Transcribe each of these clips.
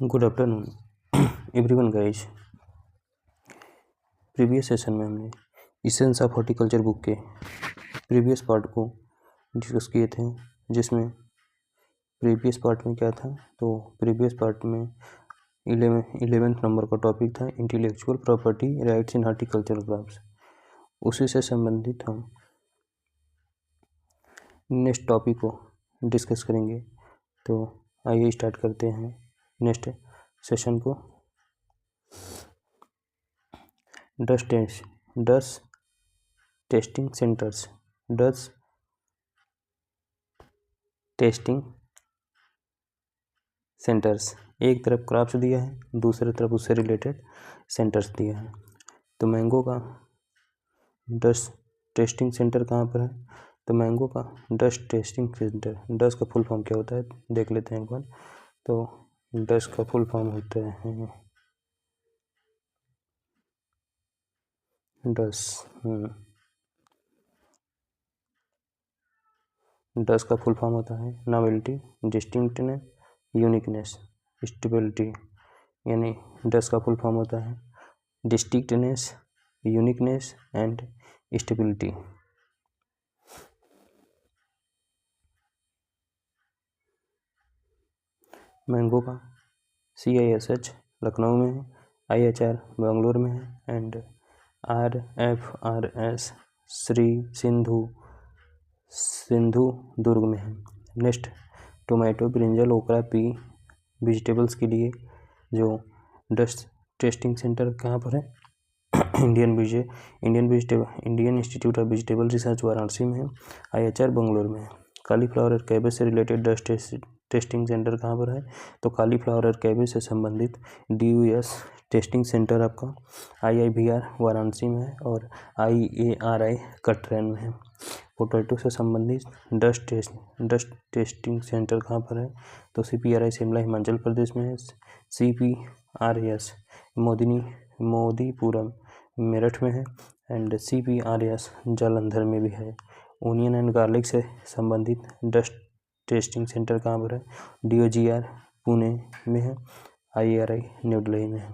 Good afternoon everyone guys. Previous session में हमने essence of horticulture book के previous part को डिस्कस किए थे, जिसमें प्रीवियस पार्ट में क्या था, तो प्रीवियस पार्ट में 11th नंबर का टॉपिक था इंटेलेक्चुअल प्रॉपर्टी राइट्स इन हॉर्टिकल्चरल क्रॉप्स। उसी से संबंधित हम नेक्स्ट टॉपिक को डिस्कस करेंगे। तो आइए स्टार्ट करते हैं नेक्स्ट सेशन को। डस्ट टेस्टिंग सेंटर्स एक तरफ क्रॉप्स दिया है, दूसरी तरफ उससे रिलेटेड सेंटर्स दिया है। तो मैंगो का डस्ट टेस्टिंग सेंटर कहाँ पर है? तो मैंगो का डस्ट टेस्टिंग सेंटर, डस्ट का फुल फॉर्म क्या होता है देख लेते हैं एक बार। तो डस्ट का फुल फॉर्म होता है डस्ट का फुल फॉर्म होता है नॉवेल्टी, डिस्टिंक्टनेस, यूनिकनेस, स्टेबिलिटी। यानी डस्ट का फुल फॉर्म होता है डिस्टिंक्टनेस, यूनिकनेस एंड स्टेबिलिटी। मैंगो का CISH लखनऊ में है, IHR बेंगलोर में है एंड RFRS श्री सिंधु दुर्ग में है। नेक्स्ट टोमेटो, ब्रिंजल, ओकरा, पी वेजिटेबल्स के लिए जो डस्ट टेस्टिंग सेंटर कहाँ पर है? Indian institute of vegetable research Varanasi में है, IHR बेंगलोर में है। कालीफ्लावर और कैबेज से रिलेटेड डस्ट टेस्टिंग सेंटर कहाँ पर है? तो कालीफ्लावर और कैबेज से संबंधित DUS टेस्टिंग सेंटर आपका IIVR वाराणसी में है और IARI कटरैन में है। पोटैटो से संबंधित डस्ट टेस्टिंग सेंटर कहाँ पर है? तो CPRI शिमला हिमाचल प्रदेश में है, CPRS मोदीपुरम मेरठ में है एंड CPRS जालंधर में भी है। ओनियन एंड गार्लिक से संबंधित डस्ट टेस्टिंग सेंटर कहाँ पर है? DOGR पुणे में है, IARI न्यू दिल्ली में है।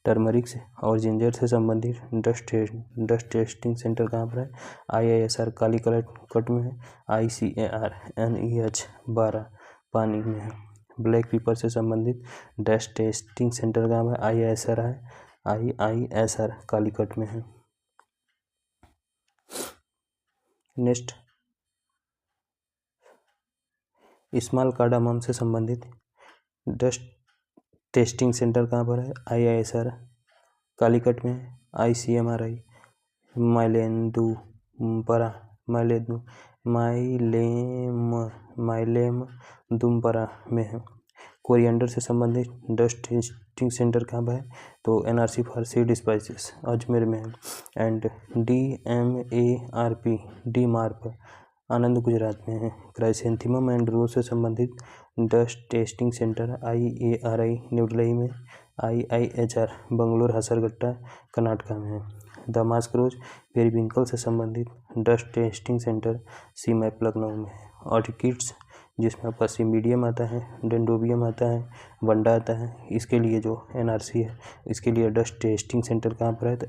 टर्मरिक और जिंजर से संबंधित डस्ट टेस्टिंग सेंटर कहाँ पर है? IISR कालीकट में है, ICAR NEH 12 पानी में है। ब्लैक पेपर से संबंधित डस्ट टेस्टिंग सेंटर कहाँ पर है? IISR कालीकट में है। नेक्स्ट स्मॉल कार्डामम से संबंधित डस्ट टेस्टिंग सेंटर कहाँ पर है? IISR कालीकट में, ICMRI माइलेमदुमपरा में है। कोरिएंडर से संबंधित डस्ट टेस्टिंग सेंटर कहाँ पर है? तो NRC for seed spices Ajmer में है एंड DMARP आनंद गुजरात में है। क्राइसेंथेमम एंड रोज से संबंधित dust testing centre IARI new Delhi में, IIHR बेंगलोर हसरगट्टा कर्नाटका में है। दमास्क रोज पेरिविंकल से संबंधित dust testing centre CMAP Lucknow में है। ऑर्किड्स जिसमें आपका सिम्बिडियम आता है, डेंडोबियम आता है, वंडा आता है, इसके लिए जो NRC है, इसके लिए डस्ट टेस्टिंग सेंटर कहाँ पर है? तो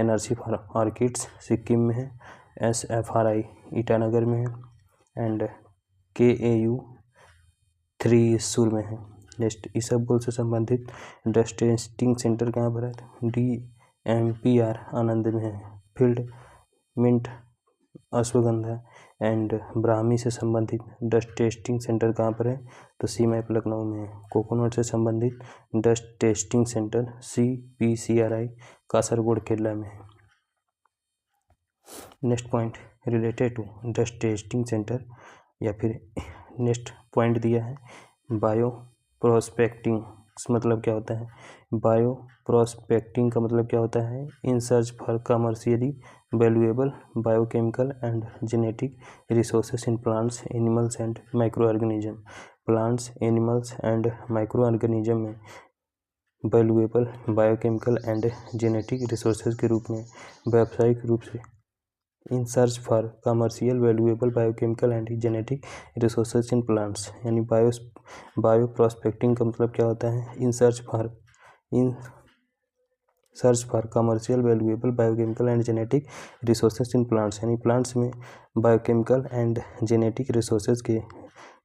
NRC फॉर ऑर्किड्स सिक्किम में है, SFRI ईटानगर में है एंड KAU 3 में है। नेक्स्ट इसबगोल से संबंधित डस्ट टेस्टिंग सेंटर कहाँ पर है? DMPR आनंद में है। Field mint, Ashwagandha and Brahmi से संबंधित डस्ट टेस्टिंग सेंटर कहाँ पर है? तो CMAP लखनऊ में है। कोकोनट से संबंधित dust testing centre CPCRI Kasaragod Kerala में है। Next point related to dust testing centre या फिर नेक्स्ट पॉइंट दिया है बायो प्रोस्पेक्टिंग मतलब क्या होता है? बायो प्रोस्पेक्टिंग का मतलब क्या होता है? In search for commercially valuable biochemical and genetic resources in plants, animals and microorganism. Plants, animals and microorganism में valuable biochemical and genetic resources के रूप में व्यावसायिक रूप से in search for commercial valuable biochemical and genetic resources in plants. यानी bioprospecting का मतलब क्या होता है? In search for commercial valuable biochemical and genetic resources in plants. यानी प्लांट्स में बायोकेमिकल एंड जेनेटिक रिसोर्सेज के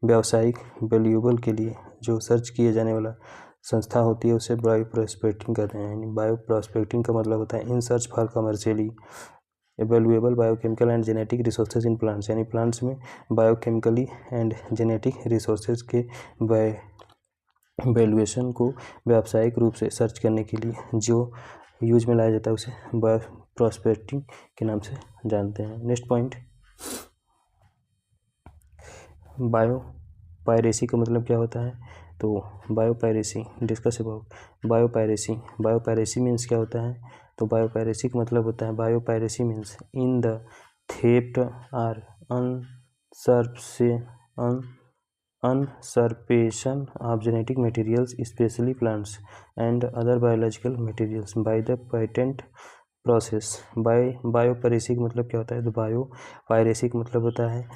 व्यावसायिक वैल्यूएबल के लिए जो सर्च किए जाने वाला संस्था होती है उसे बायो प्रॉस्पेक्टिंग कहते हैं। यानी बायो प्रॉस्पेक्टिंग का मतलब होता है in search for commercially valuable biochemical and genetic resources in plants. यानी प्लांट्स में बायोकेमिकली एंड जेनेटिक रिसोर्सेज के वैल्यूएशन को व्यावसायिक रूप से सर्च करने के लिए जो यूज में लाया जाता है उसे बायो प्रॉस्पेक्टिंग के नाम से जानते हैं। नेक्स्ट पॉइंट, बायो पायरेसी का मतलब क्या होता है? तो bio piracy, discuss about bio piracy. Bio piracy means क्या होता है? तो बायो पायरेसी का मतलब होता है biopiracy means in the theft or usurpation of genetic materials, especially plants and other biological materials by the patent process। Biopiracy का मतलब क्या होता है? तो बायोपायरेसी का मतलब होता है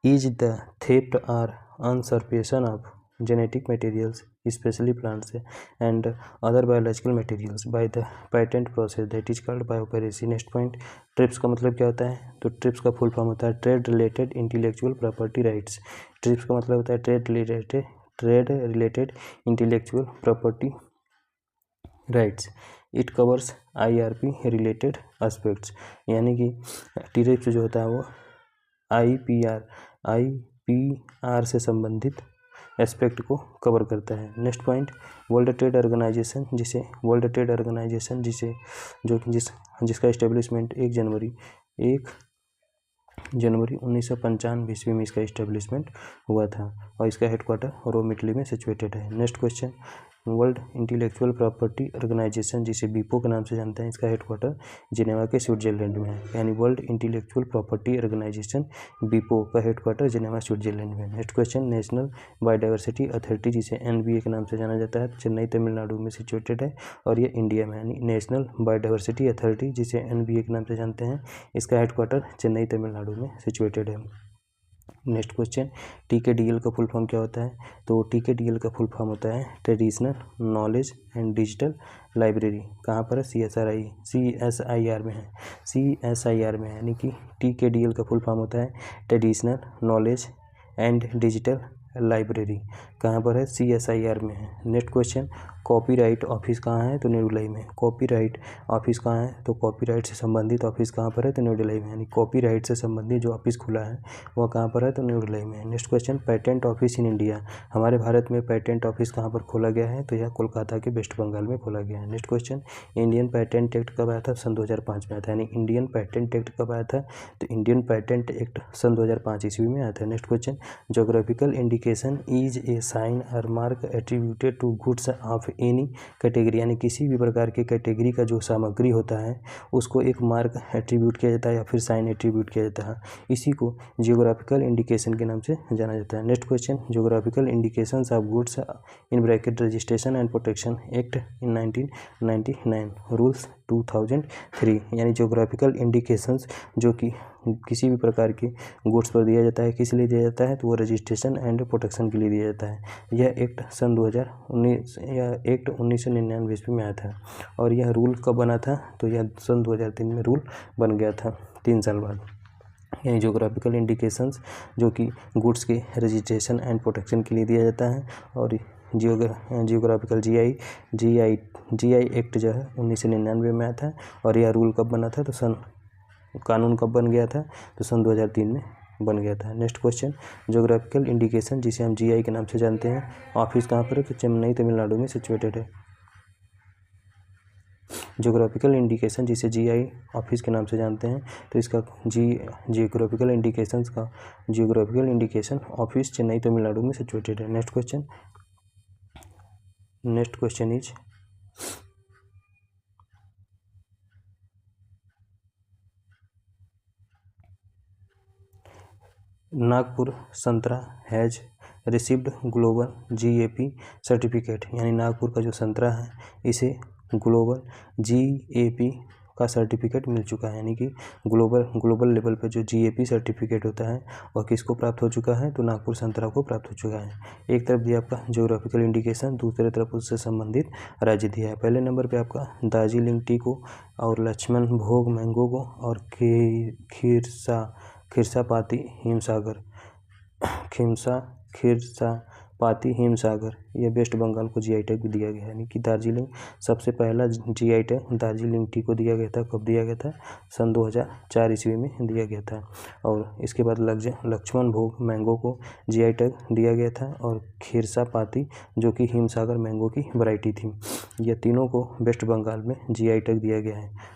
is the theft or usurpation of genetic materials, especially plants and other biological materials by the patent process, that is called biopiracy। Next point, trips का मतलब क्या होता है? तो ट्रिप्स का फुल फॉर्म होता है trade related intellectual property rights. Trips का मतलब होता है trade related intellectual property rights. It covers IRP related aspects. यानी कि ट्रिप्स जो होता है वो IPR से संबंधित एस्पेक्ट को कवर करता है। Next point, world trade organisation जिसका इस्टेब्लिशमेंट 1 जनवरी 1995 ईस्वी में इसका इस्टेब्लिशमेंट हुआ था और इसका हेडक्वार्टर रोम इटली में सिचुएटेड है। Next question, world intellectual property organisation जिसे बीपो के नाम से जानते हैं इसका हेडक्वार्टर जिनेवा के स्विट्जरलैंड में है। यानी वर्ल्ड इंटेलेक्चुअल प्रॉपर्टी ऑर्गेनाइजेशन बीपो का हेडक्वार्टर जिनेवा स्विट्जरलैंड में। Next question, national biodiversity authority जिसे NBA के नाम से जाना जाता है चेन्नई तमिलनाडु में सिचुएटेड है और ये इंडिया में। यानी नेशनल बायोडाइवर्सिटी अथॉरिटी जिसे NBA के नाम से जानते हैं इसका हेडक्वार्टर चेन्नई तमिलनाडु में सिचुएटेड है। नेक्स्ट क्वेश्चन, TKDL का फुल फॉर्म क्या होता है? तो TKDL का फुल फॉर्म होता है traditional knowledge and digital library. कहाँ पर है? CSIR में है। CSIR में है। यानी कि TKDL का फुल फॉर्म होता है traditional knowledge and digital library. कहाँ पर है? CSIR में है। नेक्स्ट क्वेश्चन, कॉपीराइट ऑफिस कहाँ है? तो न्यू दिल्ली में। कॉपीराइट ऑफिस कहाँ है? तो कॉपीराइट से संबंधित ऑफिस कहाँ पर है? तो न्यू दिल्ली में। यानी कॉपीराइट से संबंधित जो ऑफिस खुला है वह कहाँ पर है? तो न्यू दिल्ली में। Next question, patent office in India. हमारे भारत में पेटेंट ऑफिस कहाँ पर खोला गया है? तो यह कोलकाता के वेस्ट बंगाल में खोला गया है। Next question, Indian patent act कब आया था? सन 2005 में आया था। यानी इंडियन पेटेंट एक्ट कब आया था? तो इंडियन पेटेंट एक्ट सन 2005 ईस्वी में आया था। Next question, geographical indication is a sign और mark attributed to goods of any category. यानी किसी भी प्रकार के कैटेगरी का जो सामग्री होता है उसको एक मार्क एट्रीब्यूट किया जाता है या फिर साइन एट्रीब्यूट किया जाता है। इसी को जियोग्राफिकल इंडिकेशन के नाम से जाना जाता है। Next question, geographical indications of goods in bracket registration and protection act in 1999 rules 2003। यानी जियोग्राफिकल इंडिकेशंस जो कि किसी भी प्रकार के गुड्स पर दिया जाता है, किस लिए दिया जाता है? तो वो रजिस्ट्रेशन एंड प्रोटेक्शन के लिए दिया जाता है। यह एक्ट सन 2019 या एक्ट 1999 ईस्वी में आया था और यह रूल कब बना था? तो यह सन 2003 में रूल बन गया था 3 साल बाद। यानी जियोग्राफिकल इंडिकेशंस जो कि गुड्स के रजिस्ट्रेशन एंड प्रोटेक्शन के लिए दिया जाता है और जियोग्राफिकल GI एक्ट जो है 1999 में आया था और यह रूल कब बना था? तो कानून कब बन गया था? तो सन 2003 में बन गया था। नेक्स्ट क्वेश्चन, जियोग्राफिकल इंडिकेशन जिसे हम GI के नाम से जानते हैं ऑफिस कहाँ पर है? तो चेन्नई तमिलनाडु में सिचुएटेड है। जियोग्राफिकल इंडिकेशन जिसे GI ऑफिस के नाम से जानते हैं तो इसका geographical indication office Chennai Tamil Nadu में सिचुएटेड है। नेक्स्ट क्वेश्चन इज नागपुर संतरा has received global GAP certificate. यानी नागपुर का जो संतरा है इसे ग्लोबल GAP का सर्टिफिकेट मिल चुका है, यानी कि ग्लोबल लेवल पे जो GAP सर्टिफिकेट होता है वह किसको प्राप्त हो चुका है, तो नागपुर संतरा को प्राप्त हो चुका है। एक तरफ दिया आपका ज्योग्राफिकल इंडिकेशन, दूसरे तरफ उससे संबंधित राज्य दिया है। पहले नंबर पे आपका दार्जिलिंग टी को और लक्ष्मण भोग मैंगो को और खिरसापाती हिमसागर यह वेस्ट बंगाल को GI टैग भी दिया गया है, यानी कि दार्जिलिंग सबसे पहला GI टैग दार्जिलिंग टी को दिया गया था। कब दिया गया था, सन 2004 ईस्वी में दिया गया था। और इसके बाद लक्ष्मण भोग मैंगो को GI टैग दिया गया था, और खिरसापाती जो कि हिमसागर मैंगो की वैरायटी थी, यह तीनों को वेस्ट बंगाल में GI टैग दिया गया है।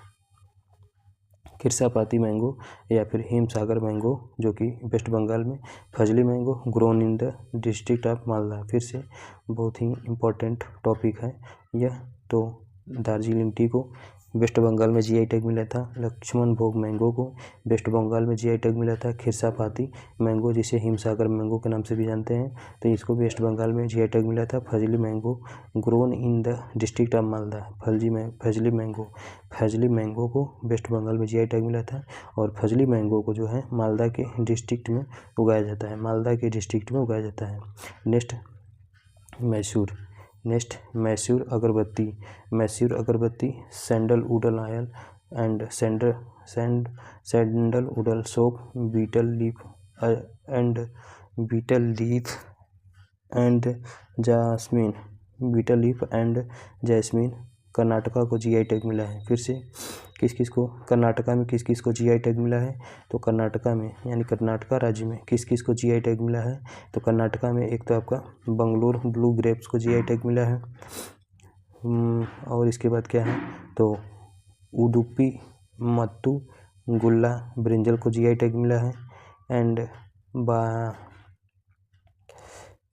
खिरसापाती मैंगो या फिर हिमसागर मैंगो जो कि वेस्ट बंगाल में, Fazli mango grown in the district of Malda, फिर से बहुत ही इम्पोर्टेंट टॉपिक है यह। तो दार्जिलिंग टी को वेस्ट बंगाल में GI टैग मिला था, लक्ष्मण भोग मैंगो को वेस्ट बंगाल में GI टैग मिला था, खिरसापाती मैंगो जिसे हिमसागर मैंगो के नाम से भी जानते हैं तो इसको वेस्ट बंगाल में GI टैग मिला था। Fazli mango grown in the district of Malda, Fazli mango को वेस्ट बंगाल में GI टैग मिला था, और फजली मैंगो को जो है मालदा के डिस्ट्रिक्ट में उगाया जाता है, मैसूर अगरबत्ती, sandalwood oil and sandalwood soap, betel leaf and jasmine Karnataka को GI टैग मिला है। फिर से कर्नाटका में किस किस को GI टैग मिला है, तो कर्नाटका में यानी कर्नाटका राज्य में किस किस को GI टैग मिला है, तो कर्नाटका में एक तो आपका बंगलोर ब्लू ग्रेप्स को GI टैग मिला है, और इसके बाद क्या है तो उडुपी मत्तू गुल्ला ब्रिंजल को GI टैग मिला है, एंड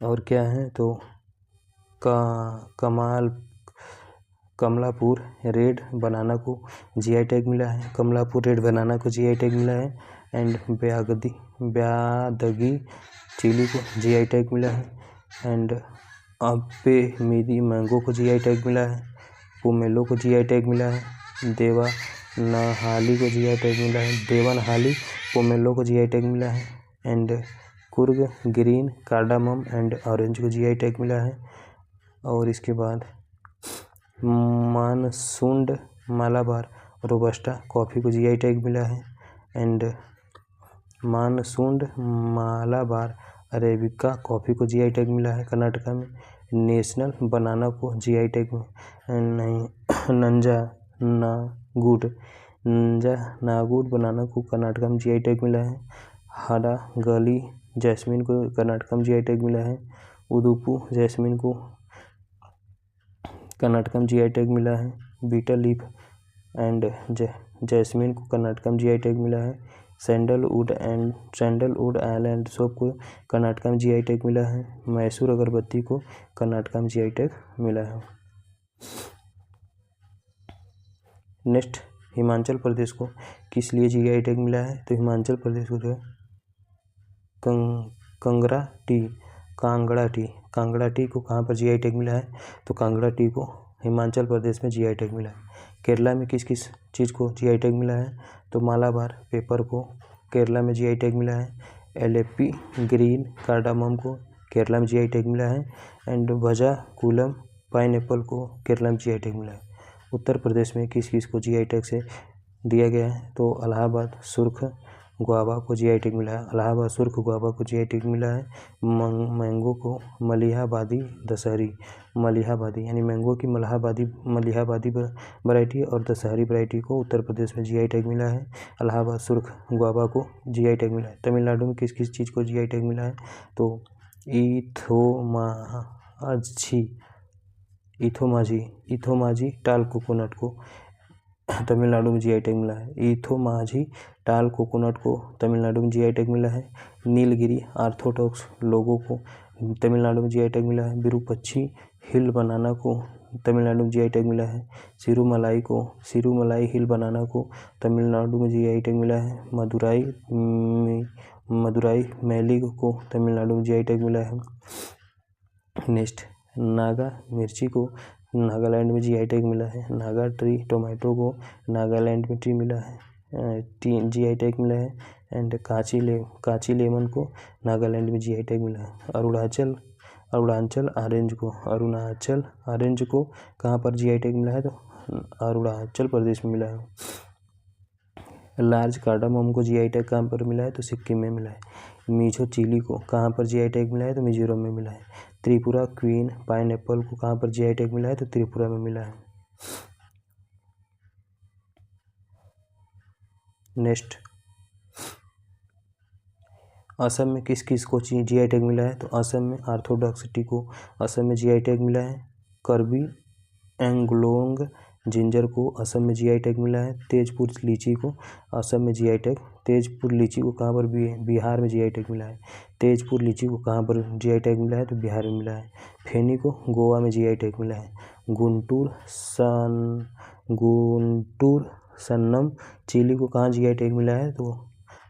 और क्या है तो कमलापुर रेड बनाना को GI टैग मिला है, एंड ब्यादगी चिली को GI टैग मिला है, एंड अप्पे मिदी मैंगो को GI टैग मिला है, पोमेलो को GI टैग मिला है, देवनहाली पोमेलो को GI टैग मिला है, and Coorg green cardamom and orange को GI टैग मिला है, और इसके बाद मानसूंड मालाबार रोबस्टा कॉफ़ी को GI टैग मिला है, एंड मानसूंड मालाबार अरेबिका कॉफ़ी को GI टैग मिला है कर्नाटका में, नेशनल बनाना को GI टैग में, नंजा नागुड बनाना को कर्नाटका में GI टैग मिला है, हाडा गली जैस्मिन को कर्नाटका में GI टैग मिला है, उदुपू जैस्मिन को कर्नाटका में GI टैग मिला है, बीटल लीफ एंड जैस्मिन को कर्नाटका में GI टैग मिला है, सैंडलवुड ऑयल एंड सोप को कर्नाटका में GI टैग मिला है, मैसूर अगरबत्ती को कर्नाटका में GI टैग मिला है। नेक्स्ट, हिमाचल प्रदेश को किस लिए GI टैग मिला है, तो हिमाचल प्रदेश को जो है कांगड़ा टी को कहाँ पर GI टैग मिला है, तो कांगड़ा टी को हिमाचल प्रदेश में GI टैग मिला है। केरला में किस किस चीज़ को GI टैग मिला है, तो मालाबार पेपर को केरला में GI टैग मिला है, एलेपी ग्रीन कार्डामम को केरला में GI टैग मिला है, एंड भजाकुलम पाइनएप्पल को केरला में GI टैग मिला है। उत्तर प्रदेश में किस किस को GI टैग से दिया गया है, तो इलाहाबाद सुर्ख गुआवा को GI टैग मिला है, GI टैग मिला है। मैंगो को मलिहाबादी यानी मैंगो की मलिहाबादी वैरायटी और दशहरी वैरायटी को उत्तर प्रदेश में GI टैग मिला है। इलाहाबाद सुर्ख गुआवा को GI टैग मिला है। तमिलनाडु में किस किस चीज़ को GI टैग मिला है, तो इथोमाजी टाल कोकोनट को तमिलनाडु में GI टैग मिला है। इथोमाजी टाल कोकोनट को तमिलनाडु में GI टैग मिला है। नीलगिरी ऑर्थोडॉक्स लोगो को तमिलनाडु में GI टैग मिला है। विरूपक्षी हिल बनाना को तमिलनाडु में GI टैग मिला है। सिरुमलाई हिल बनाना को तमिलनाडु में GI टैग मिला है। मदुराई मैली को तमिलनाडु में GI टैग मिला है। नेक्स्ट, नागा मिर्ची को नागालैंड में जीआई टैग मिला है। नागा ट्री टोमेटो को नागालैंड में ट्री मिला है, जीआई टैग मिला है। एंड काची लेमन को नागालैंड में जीआई टैग मिला है। अरुणाचल ऑरेंज को कहाँ पर जीआई टैग मिला है, तो अरुणाचल प्रदेश में मिला है। लार्ज कार्डामम को जीआई टैग कहाँ पर मिला है, तो सिक्किम में मिला है। मीठो चिली को कहाँ पर जीआई टैग मिला है, तो मिजोरम में मिला है। त्रिपुरा क्वीन पाइनएप्पल को कहाँ पर जीआई टैग मिला है, तो त्रिपुरा में मिला है। नेक्स्ट, असम में किस किस को जीआई टैग मिला है, तो असम में ऑर्थोडॉक्स टी को असम में जीआई टैग मिला है। कर्बी एंगलोंग जिंजर को असम में जीआई टैग मिला है। तेजपुर लीची को असम में जीआई टैग, तेजपुर लीची को कहाँ पर बिहार में जीआई टैग मिला है। तेजपुर लीची को कहाँ पर जीआई टैग मिला है, तो बिहार में मिला है। फेनी को गोवा में जीआई टैग मिला है। गुंटूर सन्नम चिली को कहाँ जीआई टैग मिला है, तो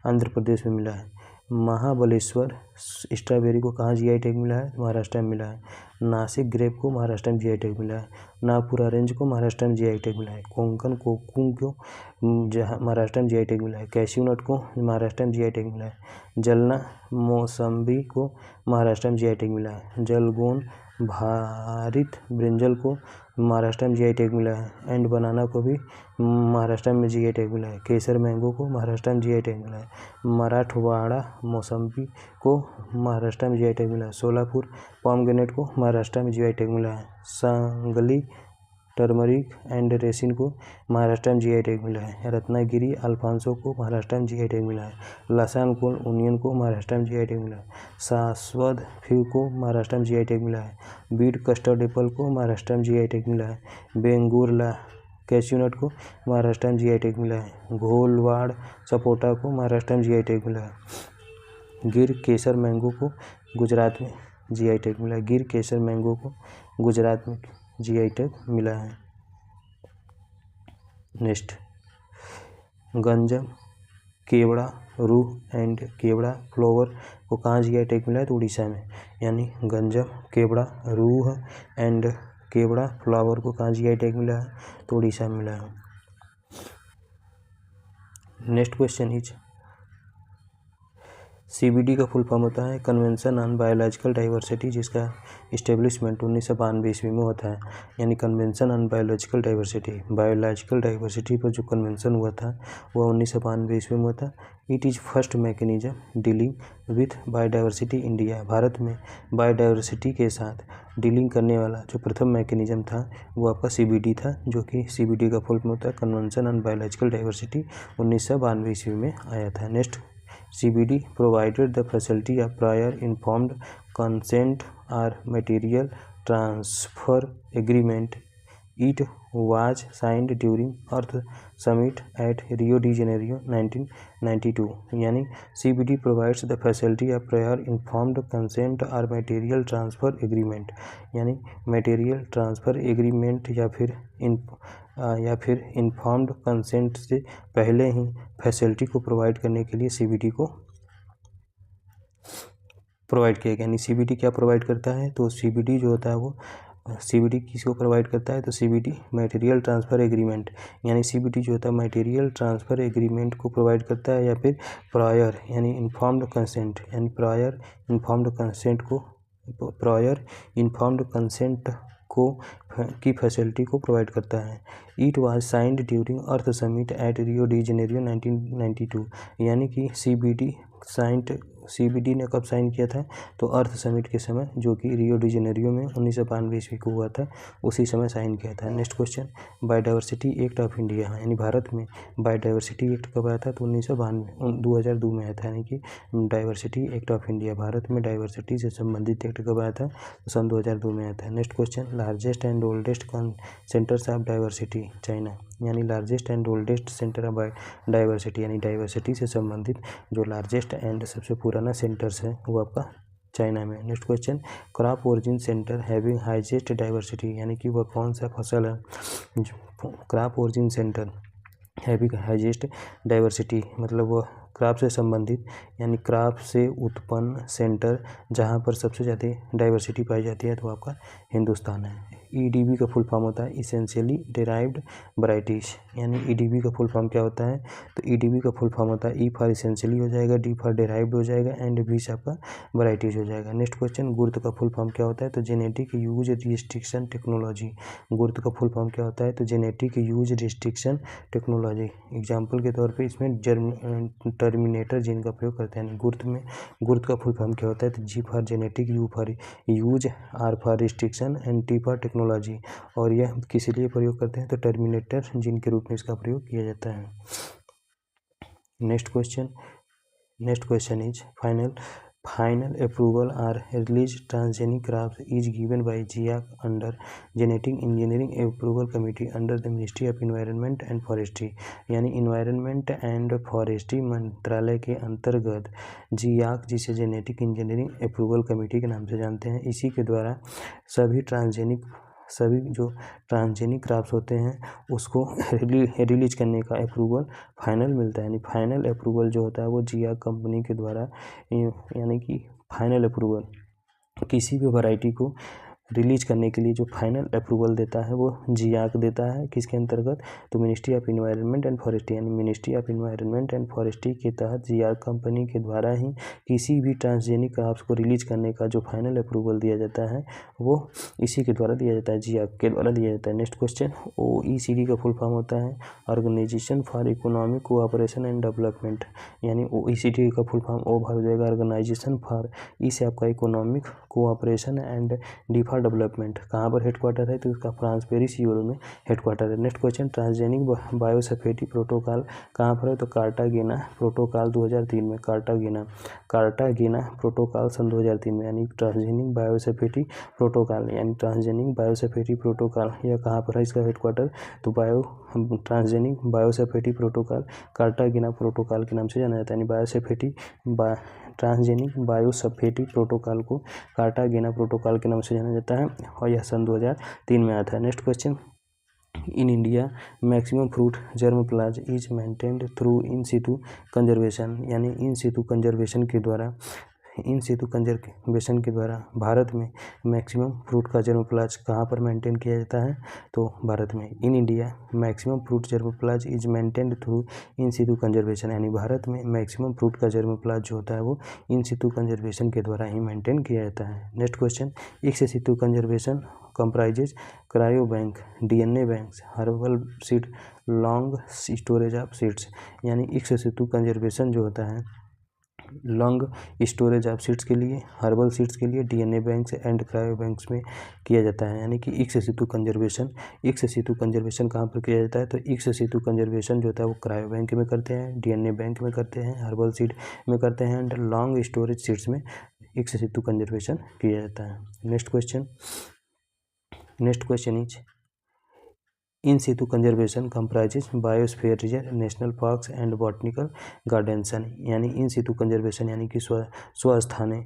आंध्र प्रदेश में मिला है। महाबलेश्वर स्ट्रॉबेरी को कहाँ जीआई टैग मिला है, महाराष्ट्र में मिला है। नासिक ग्रेप को महाराष्ट्र में जीआई टैग मिला है। नागपुर ऑरेंज को महाराष्ट्र में जीआई टैग मिला है। कोंकण कोकून को महाराष्ट्र में जीआई टैग मिला है। कैश्यू नट को महाराष्ट्र में जीआई टैग मिला है। जलना मौसम्बी को महाराष्ट्र में जीआई टैग मिला है। जलगोन भारित ब्रिंजल को महाराष्ट्र में जीआई टैग मिला है। एंड बनाना को भी महाराष्ट्र में जीआई टैग मिला है। केसर मैंगो को महाराष्ट्र में जीआई टैग मिला है। मराठवाड़ा मौसम्बी को महाराष्ट्र में जीआई टैग मिला है। सोलापुर पॉमग्रेनेट को महाराष्ट्र में जीआई टैग मिला है। सांगली टर्मरिक एंड रेसिन को महाराष्ट्र में जीआई टैग मिला है। रत्नागिरी अल्फांसो को महाराष्ट्र में जीआई टैग मिला है। लसान को ओनियन को महाराष्ट्र में जीआई टैग मिला है। शाश्वत फीव को महाराष्ट्र में जीआई टैग मिला है। बीट कस्टर्ड एप्पल को महाराष्ट्र में जीआई टैग मिला है। बेंगुरला कैश्यूनट को महाराष्ट्र में जीआई टैग मिला है। घोलवाड़ सपोटा को महाराष्ट्र में जीआई टैग मिला है। गिर केसर मैंगो को गुजरात में जीआई टैग मिला है। गिर केसर मैंगो को गुजरात में जीआई टैग मिला है। नेक्स्ट, गंजम केवड़ा रूह एंड केवड़ा फ्लावर को कहाँ जीआई टैग मिला है, तो उड़ीसा में। यानी गंजम केवड़ा रूह एंड केवड़ा फ्लावर को कहाँ जीआई टैग मिला है, तो उड़ीसा में मिला है। नेक्स्ट क्वेश्चन इज CBD का फुल फॉर्म होता है कन्वेंशन ऑन बायोलॉजिकल डाइवर्सिटी, जिसका इस्टेब्लिशमेंट 1992 ईस्वी में होता है। यानी कन्वेंशन ऑन बायोलॉजिकल डाइवर्सिटी पर जो कन्वेंशन हुआ था वह 1992 ईस्वी में हुआ था। It is first mechanism dealing with biodiversity India. Bharat में बायोडाइवर्सिटी के साथ डीलिंग करने वाला जो प्रथम मैकेनिज्म था वो आपका CBD था, जो कि CBD का फुल फॉर्म होता है कन्वेंशन ऑन बायोलॉजिकल डाइवर्सिटी, 1992 ईस्वी में आया था। Next, CBD provided the facility of prior informed consent or material transfer agreement. It was signed during Earth Summit at Rio de Janeiro 1992. यानी CBD provides the facility of prior informed consent or material transfer agreement. यानी material transfer agreement या फिर informed consent से पहले ही facility को provide करने के लिए CBD को प्रोवाइड किया गया। यानी CBD क्या प्रोवाइड करता है, तो CBD जो होता है वो CBD किसको प्रोवाइड करता है, तो CBD मटेरियल ट्रांसफ़र एग्रीमेंट, यानी CBD जो होता है मटेरियल ट्रांसफ़र एग्रीमेंट को प्रोवाइड करता है, या फिर प्रायर यानी इन्फॉर्म्ड कंसेंट, यानी प्रायर इन्फॉर्म्ड कंसेंट की फैसिलिटी को प्रोवाइड करता है। It was signed during earth summit at Rio de Janeiro 1992। यानी कि CBD ने कब साइन किया था, तो अर्थ समिट के समय, जो कि रियो डी जेनेरियो में 1992 ईस्वी को हुआ था, उसी समय साइन किया था। Next question, biodiversity act of India, यानी भारत में बायोडाइवर्सिटी एक्ट कब आया था, तो 2002 में आया था। यानी कि diversity act of India, Bharat में डाइवर्सिटी से संबंधित एक्ट कब आया था, तो सन 2002 में आया था। Next question, largest and oldest centres of diversity, China, यानी largest and oldest centre of diversity, यानी डाइवर्सिटी से संबंधित जो लार्जेस्ट एंड सबसे पुराना सेंटर्स है वो आपका चाइना में। Next question, crop origin centre having highest diversity, यानी कि वह कौन सा फसल है, crop origin centre having highest diversity, मतलब वह क्राप से संबंधित यानी क्राप से उत्पन्न सेंटर जहाँ पर सबसे ज़्यादा डाइवर्सिटी पाई जाती है तो आपका हिंदुस्तान है। ईडीबी का फुल फॉर्म होता है इसेंशियली डेराइव्ड वैरायटीज, यानी ईडीबी का फुल फॉर्म क्या होता है, तो ईडीबी का फुल फॉर्म होता है ई फॉर इसेंशियली हो जाएगा, डी फॉर डेराइव्ड हो जाएगा एंड बी से आपका वैरायटीज हो जाएगा। नेक्स्ट क्वेश्चन, गुर्त का फुल फॉर्म क्या होता है, तो जेनेटिक यूज रिस्ट्रिक्शन टेक्नोलॉजी। गुर्त का फुल फॉर्म क्या होता है, तो genetic use restriction technology. Example के तौर पर इसमें टर्मिनेटर जीन का प्रयोग करते हैं। गुर्त का फुल फॉर्म क्या होता है, तो G for genetic, U for use, R for restriction and T for technology. और यह किस लिए प्रयोग करते हैं, तो टर्मिनेटर जीन के रूप में इसका प्रयोग किया जाता है। Next question is final approval or release transgenic crops is given by GIAC under genetic engineering approval committee under the Ministry of Environment and Forestry, यानी इन्वायरमेंट एंड फॉरेस्ट्री मंत्रालय के अंतर्गत GIAC, जिसे जेनेटिक इंजीनियरिंग अप्रूवल कमेटी के नाम से जानते हैं, इसी के द्वारा सभी जो ट्रांसजेनिक क्रॉप्स होते हैं उसको रिलीज करने का अप्रूवल फाइनल मिलता है। यानी फाइनल अप्रूवल जो होता है वो GIAC कंपनी के द्वारा, यानी कि फाइनल अप्रूवल किसी भी वैरायटी को रिलीज करने के लिए जो फाइनल अप्रूवल देता है वो GIAC देता है। किसके अंतर्गत, तो ministry of environment and forestry, यानी ministry of environment and forestry के तहत GIAC कंपनी के द्वारा ही किसी भी ट्रांसजेनिक क्रॉप्स को रिलीज करने का जो फाइनल अप्रूवल दिया जाता है वो इसी के द्वारा दिया जाता है, GIAC के द्वारा दिया जाता है। नेक्स्ट क्वेश्चन, OECD का फुल फॉर्म होता है organisation for economic cooperation and development, यानी OECD का फुल फॉर्म ओ हो जाएगा ऑर्गेनाइजेशन फॉर, ई से आपका economic cooperation and D for development. कहाँ पर हेडक्वार्टर है, तो इसका फ्रांस पेरिस यूरो में हेडक्वार्टर है। Next question, transgenic biosafety protocol कहाँ पर है, तो कार्टागेना प्रोटोकॉल 2003 में, कार्टागेना प्रोटोकॉल सन 2003 में, यानी ट्रांसजेनिक बायोसेफ्टी प्रोटोकॉल, यानी ट्रांसजेनिक बायोसेफ्टी प्रोटोकॉल यह कहाँ पर है, इसका हेडक्वार्टर, तो ट्रांसजेनिक बायोसेफ्टी प्रोटोकॉल कार्टागेना प्रोटोकॉल के नाम से जाना जाता है। यानी ट्रांसजेनिक बायोसेफ्टी प्रोटोकॉल को कार्टागेना प्रोटोकॉल के नाम से जाना जाता है और यह सन 2003 में आया था। Next question, in India maximum fruit germplasm is maintained through in situ conservation, यानी इन सितु कंजर्वेशन के द्वारा भारत में मैक्सिमम फ्रूट का जर्मप्लाज कहाँ पर मेंटेन किया जाता है, तो भारत में। In India maximum fruit germplasm is maintained through in situ conservation, यानी भारत में मैक्सिमम फ्रूट का जर्मप्लाज जो होता है वो इन सितु कंजर्वेशन के द्वारा ही मेंटेन किया जाता है। Next question, ex situ conservation comprises cryo bank, DNA banks, herbal seed, long storage of seeds, यानी एक्स सितु कंजर्वेशन जो होता है लॉन्ग स्टोरेज ऑफ सीड्स के लिए, हर्बल सीड्स के लिए DNA banks and cryo banks में किया जाता है। यानी कि एक्स सितु कंजर्वेशन कहाँ पर किया जाता है, तो एक्स सितु कंजर्वेशन जो होता है वो क्रायो बैंक में करते हैं, DNA बैंक में करते हैं, हर्बल सीड में करते हैं एंड लॉन्ग स्टोरेज सीड्स में एक्स सितु कंजर्वेशन किया जाता है। Next question is in situ conservation comprises biosphere reserve, national parks and botanical gardens, यानी इन सितु कंजर्वेशन यानी कि स्वस्थानीय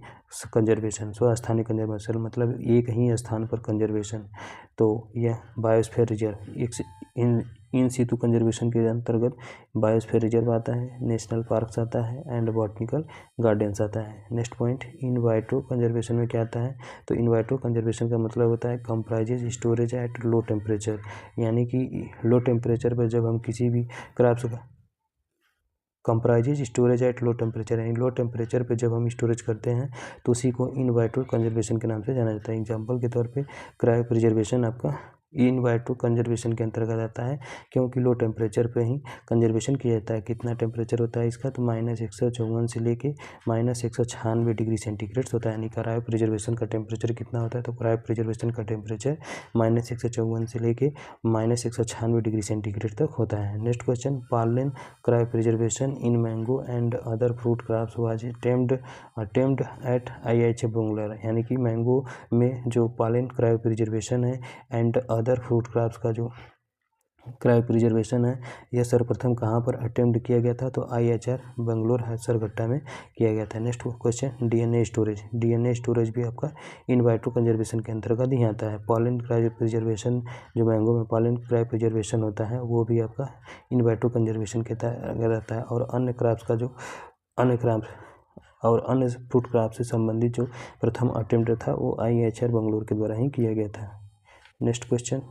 कंजर्वेशन मतलब एक ही स्थान पर कंजर्वेशन, तो यह biosphere reserve in situ conservation के अंतर्गत बायोस्फीयर रिजर्व आता है, नेशनल पार्क्स आता है एंड बॉटनिकल गार्डन्स आता है। नेक्स्ट पॉइंट, इन वाइट्रो कंजर्वेशन में क्या आता है, तो इन वाइट्रो कंजर्वेशन का मतलब होता है comprises storage at low temperature, यानी कि लो टेम्परेचर पर जब हम किसी भी क्रॉप्स का comprises storage at low temperature, यानी लो टेम्परेचर पे जब हम स्टोरेज करते हैं तो उसी को इन वाइट्रो कंजर्वेशन के नाम से जाना जाता है। एग्जांपल के तौर पे क्रायो प्रिजर्वेशन आपका इन वाइट्रो कंजर्वेशन के अंतर्गत आता है, क्योंकि लो टेम्परेचर पे ही कंजर्वेशन किया जाता है। कितना टेम्परेचर होता है इसका, तो -154 से लेके -196 डिग्री सेंटीग्रेड होता है। यानी क्रायो प्रिजर्वेशन का टेम्परेचर कितना होता है, तो क्रायो प्रिजर्वेशन का टेम्परेचर -154 से लेके -196 डिग्री सेंटीग्रेड तक होता है। Next question, pollen cryopreservation in mango and other fruit crops was attempt at IIH Bangalore, यानी कि मैंगो में जो पार्लिन क्रायो प्रिजर्वेशन है एंड अदर फ्रूट क्रॉप्स का जो क्रायो प्रिजर्वेशन है, यह सर्वप्रथम कहाँ पर अटेम्प्ट किया गया था? तो IHR बेंगलोर हसरगट्टा में किया गया था। Next question, DNA storage. DNA storage भी आपका इन वाइट्रो कंजर्वेशन के अंतर्गत ही आता है। पॉलन क्रायो प्रिजर्वेशन, जो मैंगो में पॉलन क्रायो प्रिजर्वेशन होता है वो भी आपका इन वाइट्रो कंजर्वेशन के अंतर्गत आता है। और अन्य क्रॉप्स का जो अन्य क्रॉप्स और अन्य फ्रूट क्रॉप से संबंधित जो प्रथम अटेम्प्ट था वो IHR बेंगलोर के द्वारा ही किया गया था। Next question,